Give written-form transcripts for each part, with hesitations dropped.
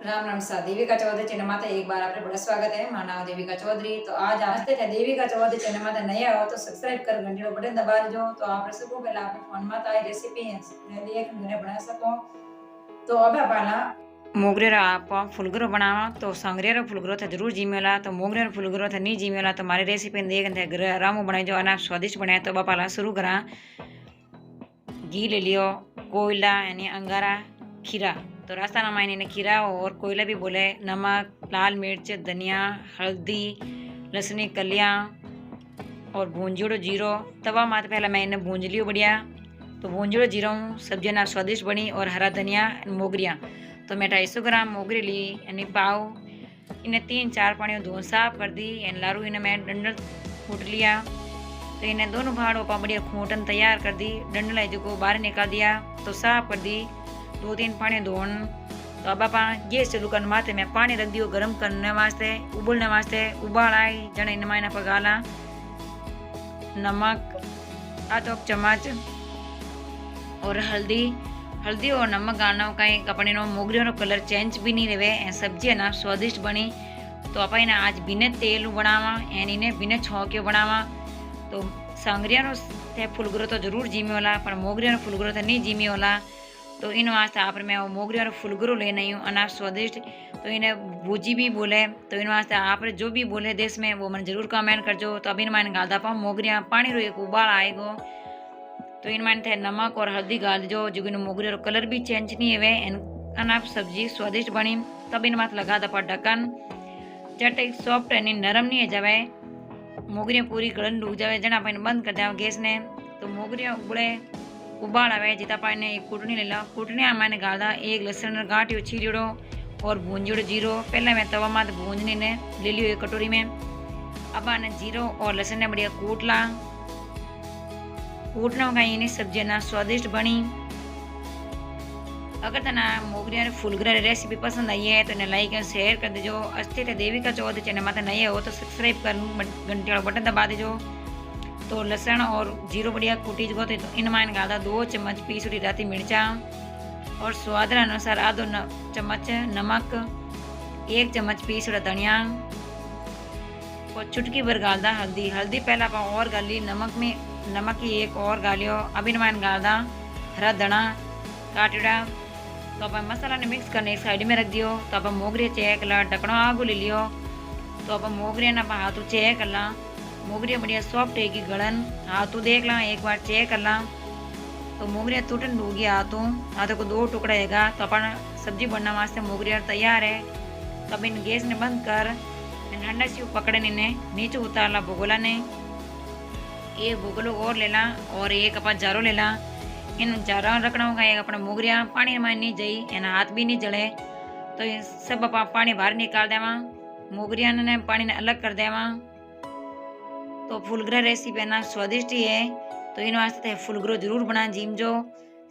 राम राम सा देविका चौधरी चैनल माता एक बार आपने बड़ा स्वागत है। मां नाम देविका चौधरी। तो आज आस्ते थे देविका चौधरी चैनल माता नया हो तो सब्सक्राइब कर घंटी को बटन दबा दो तो आप सबको पहले आपने फोन में आई रेसिपी देख घरे बना सको। तो अब पाला मोगरेरा आप फुलगरो बनावा तो सांगरेरा फुलगरो था जरूर जीमेला तो मोगरेरा फुलगरो था नहीं जीमेला तो मारी रेसिपी देख घर रामू बनाई जो अना स्वादिष्ट बनाए। तो बापाला शुरू करा। घी ले लियो, कोयला यानी अंगारा, खीरा तो रास्ता मायने ने खीरा और कोयला भी बोले, नमक, लाल मिर्च, धनिया, हल्दी, लहसुन की कलियाँ और भूंजियोड़ो जीरो। तवा मात पहला मैं इन्हें भूंज लियो बढ़िया। तो भूंजियोड़ो जीरो सब्जी ना स्वादिष्ट बनी और हरा धनिया मोगरियाँ। तो मैं 250 ग्राम मोगरी ली यानी पाव। इन्हें 3-4 पानी धो साफ कर दी। यानी लारू इन्हें मैं डंडल कूट लिया। तो इन्हें दोनों भाड़ों पर बढ़िया खूंटन तैयार कर दी। डंडल है जो को बाहर निकाल दिया तो साफ कर दी। 2-3 पानी धोन। तो अब आप गैस चालू करने माते मैं पानी रख दियो गर्म करने वास्ते, उबलने वास्ते। उबाल आई जने इन मायना पगाला नमक आधो चम्मच और हल्दी और नमक गाना कहीं अपने मोगरी कलर चेंज भी नहीं रहे। सब्जी है ना स्वादिष्ट बनी। तो आप आज बिना तेल बनावा एनी बिना छौके बनावा। तो सांगरिया थे फुलगरो तो जरूर जीमी वाला पर मोगरिया फुलगरो तो नहीं जीमी वाला। तो इन वास्ते आप मैं मोगरिया फुलगरो लेना हूँ अनाज स्वादिष्ट। तो इन्हें भूजी भी बोले। तो इन वास्ते आप जो भी बोले देश में वो मैंने जरूर कमेंट करजो। तो अब इन मैंने गाल पाऊँ मोगरिया पानी रो एक उबाल आएगो। तो इन मैंने थे नमक और हल्दी गाल दो जो इन मोगरिया कलर भी चेंज नहीं हुए अनाज सब्जी स्वादिष्ट बनी। तब इन मात लगा दपा ढक्कन जट एक सॉफ्ट यानी नरम नहीं है जावे मोगरिया पूरी गलन डूब जाए जना पानी बंद कर दिया गैस ने। तो मोगरिया उबड़े उबाल आवे जिता पाने एक कुटनी ले ला। कुटनी मैंने गाड़ा एक लहसुन गांठियो छीरियो और भूंजियो जीरो। पहले मैं तवा मात भूंजनी ने ले लियो एक कटोरी में। अब आने जीरो और लहसुन ने बढ़िया कूटला। कूटना का इन्हें सब्जी ना स्वादिष्ट बनी। अगर तना मोगरिया फुलगरा रेसिपी पसंद आई है तो इन्हें लाइक और शेयर कर दीजो। अस्ते देविका चौधरी चैनल माता नए हो तो सब्सक्राइब कर घंटे वाला बटन दबा दीजो। तो लहसुन और जीरो बढ़िया कूटी जो तो इन मायने गादा 2 चम्मच पीसुड़ी राती मिर्चा और स्वाद अनुसार आधो चम्मच नमक, 1 चम्मच पीसुड़ा धनिया और चुटकी भर गालदा हल्दी पहला पा और गाली नमक ही एक और गालियो। अब इन मायने गालदा हरा धना काटिड़ा। तो अब मसाला ने मिक्स करने एक साइड में रख दियो। तो अब मोगरे चेक ला ढकनो आगू ले लियो। तो अब मोगरे ना हाथों चेक कर ला। मोगरिया बढ़िया सॉफ्ट है कि गलन हाथों देख ला एक बार चेक कर ला। तो मोगरिया टूटन डूगी हाथों को 2 टुकड़ा हैगा। तो अपन सब्जी बनने वास्ते मोगरिया तैयार है। तो अब इन गैस ने बंद कर ठंडा सी पकड़े इन्हें नीचे उतार ला भगोला ने। एक भगोलो और ले ला और एक अपन जारो ले ला। इन जारा रखना होगा एक अपना मोगरिया पानी में नहीं जाई एना हाथ भी नहीं जले। तो सब आप पानी बाहर निकाल देवा। मोगरिया ने पानी ने अलग कर देवा। तो फुलगरा रेसिपी ना स्वादिष्ट ही है। तो इन वास्ते फुलगरो जरूर बना जीम जो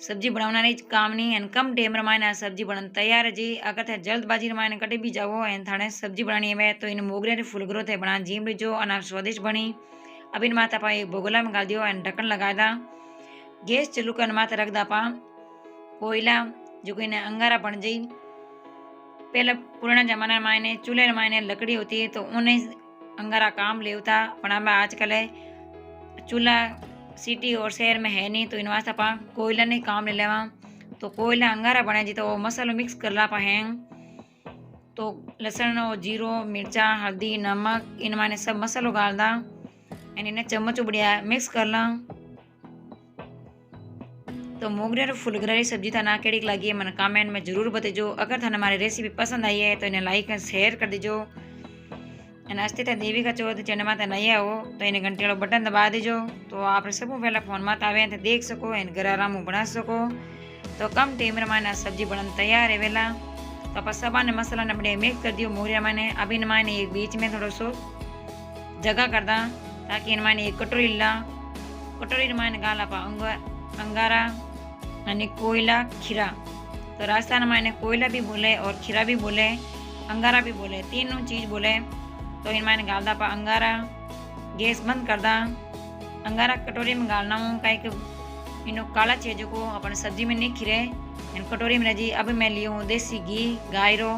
सब्जी बनाना नहीं काम नहीं एन कम टाइम रमायना सब्जी बनन तैयार है जी। अगर थे जल्दबाजी रमायने कटे भी जाओ एन थाने सब्जी बनानी है तो इन मोगरे फुलगरो थे बना जीम जो अना स्वादिष्ट बनी। अब इन माता पा एक भगोला में गाल दियो एन ढक्कन लगा दा। गैस चालू कर माता रख दा पा कोयला जो कि अंगारा बन जाई। पहले पुराना जमाना में चूल्हे में लकड़ी होती है तो उन्हें अंगारा काम लेवता पर अब आजकल चूल्हा सिटी और शहर में है नहीं। तो इन वास्ते पा कोयला नहीं काम ले लेवा। तो कोयला अंगारा बने जी तो वो मसालो मिक्स कर ला पा हैंग। तो लहसुन और जीरो मिर्चा हल्दी नमक इन माने सब मसालो डाल दा इन्हें चम्मच बढ़िया मिक्स कर ला। तो मोगरे फुलगरा सब्जी था ना केड़ी लगी है मैंने कमेंट में जरूर बताइजो। अगर थाने हमारी रेसिपी पसंद आई है तो इन्हें लाइक और शेयर कर दीजो। अस्ते थे देविका चौधरी चैनल माता नया हो तो इन्हें घंटे वाला बटन दबा दीजो। तो आप सब पहला फोन मत आवे तो देख सको इन घर आराम बना सको। तो कम टाइम में सब्जी बनन तैयार है वेला। तो आप सब ने मसाला ने बढ़िया मिक्स कर दियो मोगरिया मैंने। अब इन मायने एक बीच में थोड़ा सो जगह कर दा ताकि इन मायने एक कटोरी ला। कटोरी मायने गाला पा अंगारा यानी कोयला खीरा। तो राजस्थान में कोयला भी बोले और खीरा भी बोले अंगारा भी बोले तीनों चीज़ बोले। तो इन मैंने गाल दा पा अंगारा। गैस बंद कर दा। अंगारा कटोरी में गालना हूँ कहीं इनो काला चीज़ों को अपन सब्जी में नहीं खिरे इन कटोरी में रजी। अब मैं ली हूँ देसी घी गायरो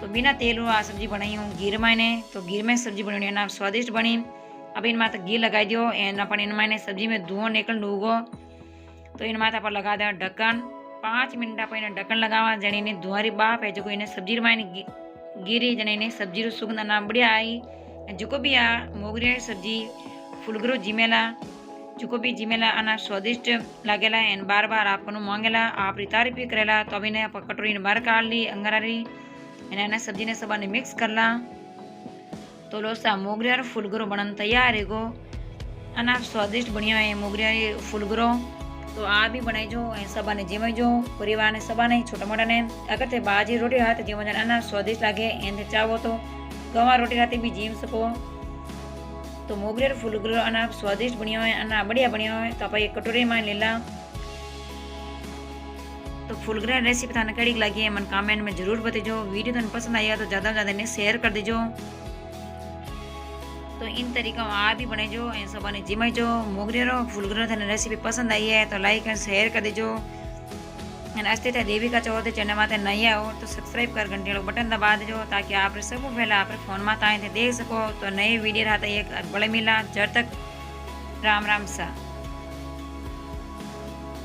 तो बिना तेल आ सब्जी बनाई हूँ घी मैंने। तो घी में सब्जी बनी एना स्वादिष्ट बनी। अब इन माथे घी लगाई दो एना पण इन मैंने सब्जी में धुओं निकल उगो। तो इन माथा पर लगा दे ढक्कन। 5 मिनट आप इन्हें ढक्कन लगावा जने ने धुआरी बाप है जो इन्हें सब्जी मैंने गिरी जने ने सब्जी रो सुगंध ना बढ़िया आई। जो भी आ मोगरी सब्जी फुलगरो जिमेला जो भी जिमेला आना स्वादिष्ट लागेला एन बार बार आपको मांगेला आप तारीफ भी करेला। तो अभी आप कटोरी ने बाहर काढ़ ली अंगारी एना सब्जी ने सब मिक्स करला। तो लोसा मोगरी और फुलगरो बनन तैयार है गो। अना स्वादिष्ट बढ़िया है मोगरी फुलगरो। तो आ भी बनाई जो सब ने जिमाई जो परिवार ने सब ने छोटा मोटा ने अगर ते बाजी रोटी हाथ जिम अना स्वादिष्ट लगे एन चाहो तो गवा रोटी हाथ भी जीम सको। तो मोगरी और फुलगरो अना स्वादिष्ट बढ़िया है अना बढ़िया बढ़िया है। तो आप एक कटोरी में लेला। तो फुलगरा रेसिपी थाने कड़ी लगी है मन कमेंट में जरूर बताइजो। वीडियो थाने पसंद आया तो ज़्यादा से ज़्यादा ने शेयर कर दीजो। तो इन तरीका आ भी बनाइजो ए सब ने जिमाइजो। मोगरी और फुलगरा थाने रेसिपी पसंद आई है तो लाइक एंड शेयर कर दीजो। अस्ते थे देविका चौथ चैनल माते नहीं आओ तो सब्सक्राइब कर घंटी वाला बटन दबा दीजो ताकि आप सब पहले आप फोन में आए थे देख सको। तो नए वीडियो रहता है एक बड़े मिला जब तक राम राम सा।